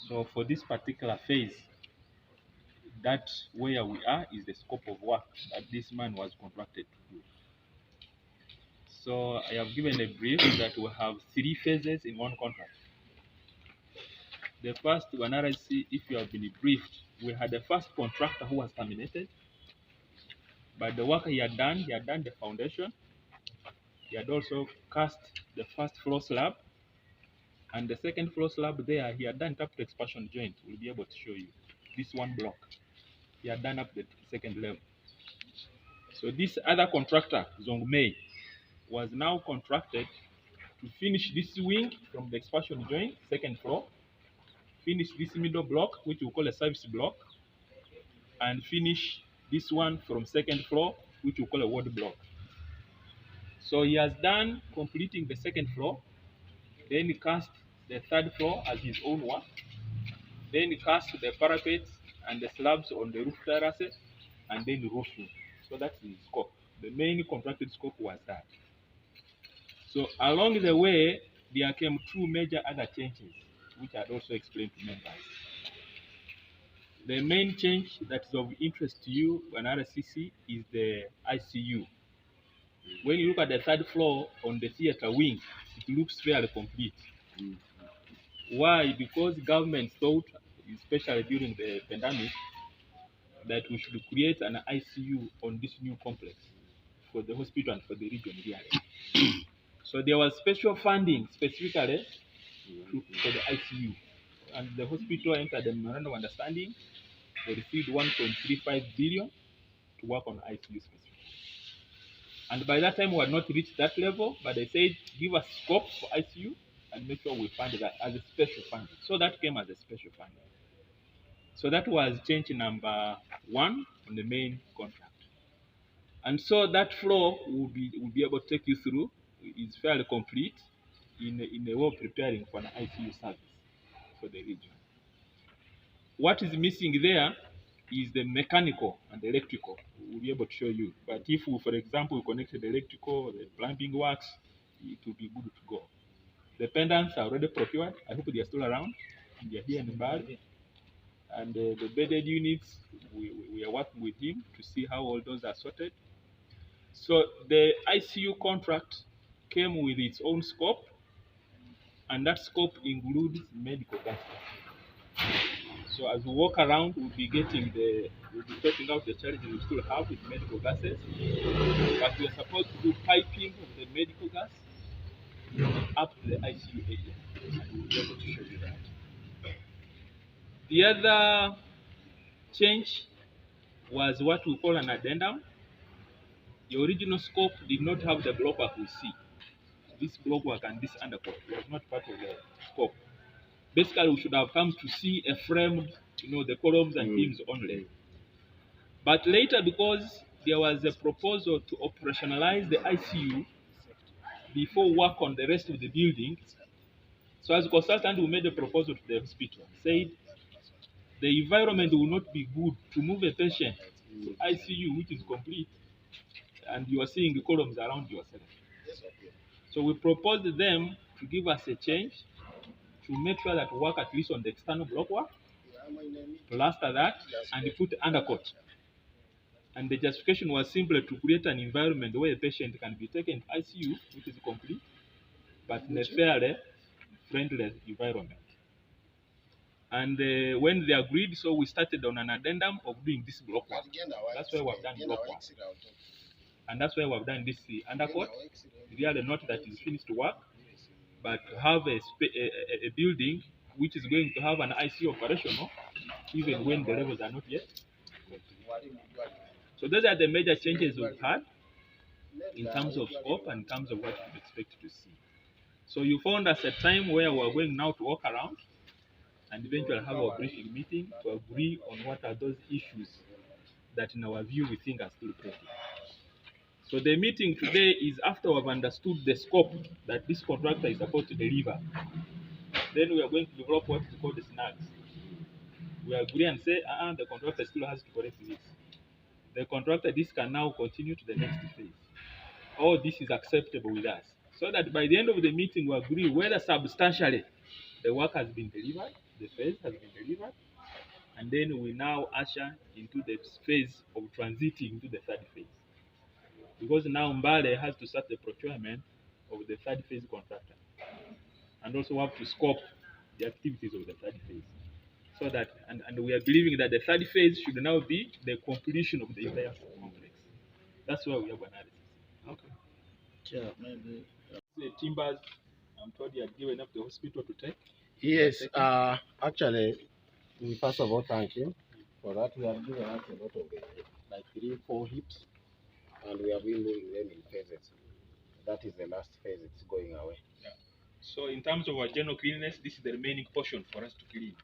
So for this particular phase, that where we are is the scope of work that this man was contracted to do. So I have given a brief that we have 3 phases in one contract. The first analysis, if you have been briefed, we had the first contractor who was terminated. But the work he had done the foundation. He had also cast the first floor slab. And the second floor slab there, he had done up to expansion joint. We'll be able to show you. This one block. He had done up the second level. So this other contractor, Zongmei, was now contracted to finish this wing from the expansion joint, second floor, finish this middle block, which we call a service block, and finish this one from second floor, which we call a ward block. So he has done completing the second floor, then he cast the third floor as his own work, then he cast the parapets and the slabs on the roof terraces, and then the roofing. So that's the scope. The main contracted scope was that. So along the way, there came 2 major other changes, which I'd also explained to members. The main change that is of interest to you, another CC, is the ICU. When you look at the third floor on the theater wing, it looks fairly complete. Why? Because government thought, especially during the pandemic, that we should create an ICU on this new complex for the hospital and for the region here. So there was special funding specifically for the ICU. And the hospital entered the memorandum of understanding. They received 1.35 billion to work on ICU specifically. And by that time, we had not reached that level, but they said, give us scope for ICU and make sure we fund that as a special funding. So that came as a special funding. So that was change number 1 on the main contract. And so that floor will be able to take you through. It's fairly complete in a way of preparing for an ICU service for the region. What is missing there is the mechanical and the electrical. We'll be able to show you. But if we, for example, we connected the electrical, the plumbing works, it will be good to go. The pendants are already procured. I hope they are still around. They are here in Mbale. And the bedded units, we are working with him to see how all those are sorted. So the ICU contract came with its own scope, and that scope includes medical gas. So as we walk around, we'll be talking out the challenges we still have with medical gases. But we are supposed to do piping of the medical gas up to the ICU area. And we'll be able to show you that. The other change was what we call an addendum. The original scope did not have the block work we see. This block work and this undercoat was not part of the scope. Basically, we should have come to see a framed, the columns and beams only. But later, because there was a proposal to operationalize the ICU before work on the rest of the building, so as a consultant, we made a proposal to the hospital, said the environment will not be good to move a patient to ICU, which is complete, and you are seeing the columns around yourself. So we proposed them to give us a change to make sure that we work at least on the external block work, plaster that, and put undercoat. And the justification was simply to create an environment where a patient can be taken to ICU, which is complete, but in a fairly friendly environment. And when they agreed, so we started on an addendum of doing this block work. That's why we've done block work. And that's why we've done this undercoat. Really not that it's finished work, but to have a building which is going to have an ICU operational, even when the levels are not yet. So those are the major changes we've had in terms of scope and in terms of what you expect to see. So you found us a time where we're going now to walk around and eventually have a briefing meeting to agree on what are those issues that in our view we think are still pending. So the meeting today is after we've understood the scope that this contractor is supposed to deliver. Then we are going to develop what is called the snags. We agree and say, the contractor still has to correct this. The contractor, this can now continue to the next phase. All this is acceptable with us. So that by the end of the meeting, we agree whether substantially the work has been delivered the phase has been delivered, and then we now usher into the phase of transiting into the third phase. Because now Mbale has to start the procurement of the third phase contractor, and also have to scope the activities of the third phase. So that, and we are believing that the third phase should now be the completion of the entire complex. That's why we have analysis. Okay. Yeah, maybe. The timbers, I'm told you had given up the hospital to take. Yes, actually, we first of all thank him for that. He has given us a lot of like 3-4 hips, and we have been moving them in phases. That is the last phase, it's going away. Yeah. So in terms of our general cleanliness, this is the remaining portion for us to clean.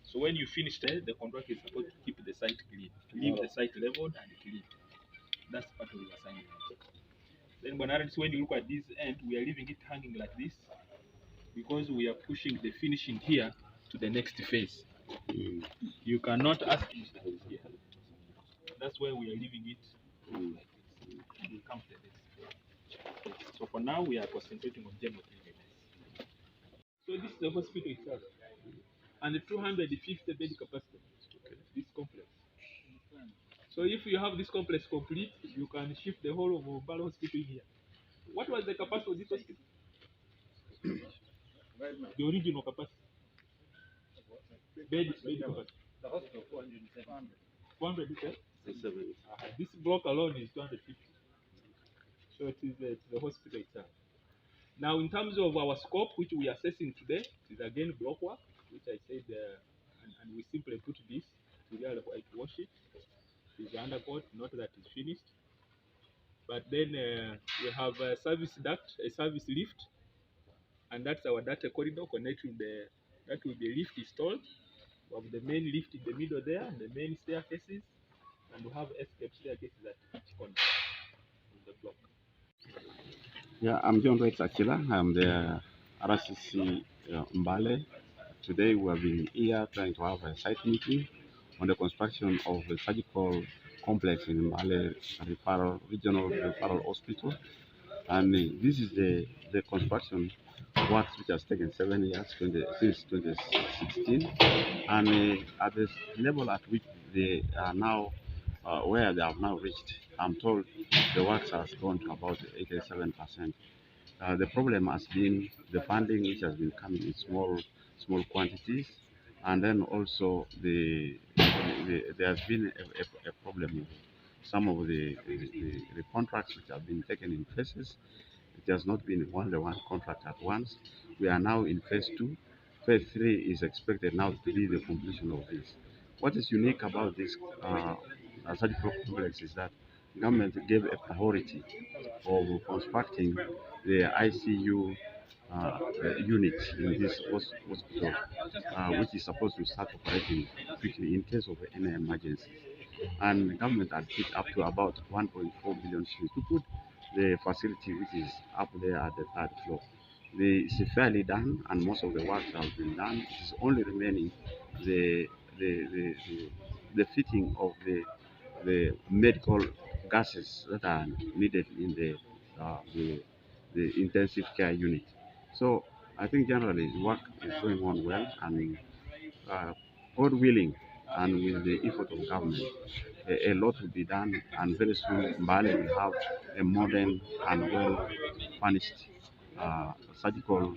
So when you finish there, the contractor is supposed to keep the site clean, leave the site leveled and clean. That's part of your assignment. Then when you look at this end, we are leaving it hanging like this because we are pushing the finishing here to the next phase. You cannot ask here. That's why we are leaving it like this. We'll come to this. So for now, we are concentrating on general cleanliness. So this is the hospital itself, and the 250 bed capacity. This complex. So if you have this complex complete, you can shift the whole of Mbale Hospital here. What was the capacity of this hospital? The original capacity. Bed capacity. The hospital 400. 400, you said? This block alone is 250. So it is the hospital itself. Now, in terms of our scope, which we are assessing today, it is again block work, which I said, and we simply put this to the whitewash it. It is the undercoat, not that it's finished. But then we have a service duct, a service lift, and that's our data corridor connecting that will be lift installed. We have the main lift in the middle there, and the main staircases, and we have escape staircases at each corner of the block. Yeah, I'm John Rex Achila. I'm the RCC Mbale. Today we have been here trying to have a site meeting on the construction of the surgical complex in Mbale Regional Referral Hospital. And this is the construction works which has taken 7 years since 2016. And at the level at which they are now, where they have now reached, I'm told the works has gone to about 87%. The problem has been the funding, which has been coming in small quantities, and then also there has been a problem with some of the contracts which have been taken in phases. It has not been one contract at once. We are now in phase 2. Phase 3 is expected now to be the completion of this. What is unique about this surgical complex is that government gave a priority of constructing the ICU unit in this hospital, which is supposed to start operating quickly in case of any emergency. And the government had put up to about 1.4 billion shillings to put the facility which is up there at the 3rd floor. It's fairly done, and most of the work has been done. It is only remaining the fitting of the medical gases that are needed in the intensive care unit. So I think generally the work is going on well, and God willing, and with the effort of government, a lot will be done, and very soon Mbale will have a modern and well furnished surgical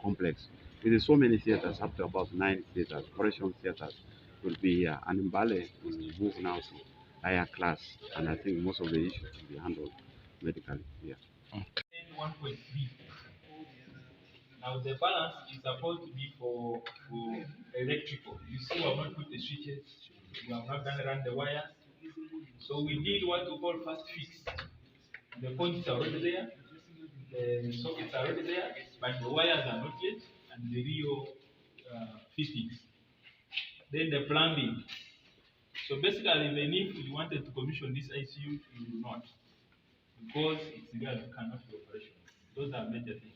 complex. With so many theaters, up to about 9 theaters, operation theaters will be here, and Mbale will move now to higher class, and I think most of the issues will be handled medically here. Okay. 1.3. Now the balance is supposed to be for electrical. You see, we have not put the switches, we have not run the wires. So we did what we call fast fix. The points are already there, the sockets are already there, but the wires are not yet, and the real fittings. Then the plumbing. So basically, even if we wanted to commission this ICU, we will not, because it's real, it cannot be operational. Those are major things.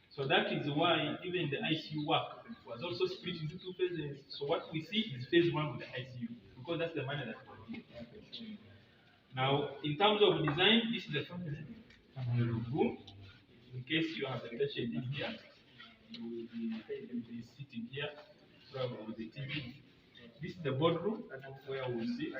So that is why even the ICU work was also split into 2 phases. So what we see is phase 1 with the ICU, because that's the money that was given. Now, in terms of design, this is the family room. In case you have a patient in here, you will be sitting here. is the boardroom where we see